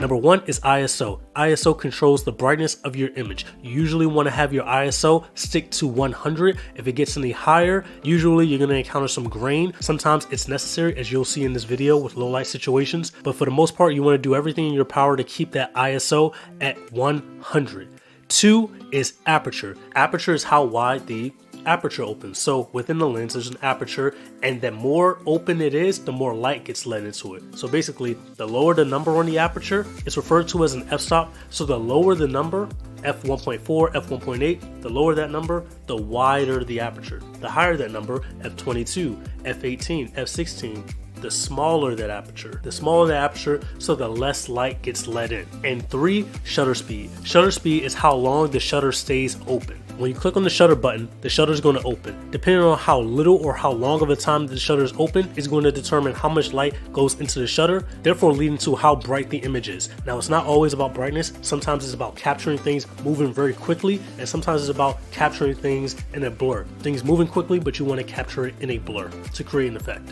Number one is ISO. ISO controls the brightness of your image. You usually want to have your ISO stick to 100. If it gets any higher, usually you're going to encounter some grain. Sometimes it's necessary, as you'll see in this video with low light situations, but for the most part, you want to do everything in your power to keep that ISO at 100. 2 is aperture. Aperture is how wide the aperture opens. So within the lens, there's an aperture, and the more open it is, the more light gets let into it. So basically, the lower the number on the aperture, it's referred to as an f-stop. So the lower the number, f1.4, f1.8, the lower that number, the wider the aperture. The higher that number, f22, f18, f16, the smaller that aperture. The smaller the aperture, so the less light gets let in. And 3, shutter speed. Shutter speed is how long the shutter stays open. When you click on the shutter button, the shutter is going to open. Depending on how little or how long of a time the shutter is open is going to determine how much light goes into the shutter, therefore leading to how bright the image is. Now, it's not always about brightness. Sometimes it's about capturing things moving very quickly, and sometimes it's about capturing things in a blur. Things moving quickly, but you want to capture it in a blur to create an effect.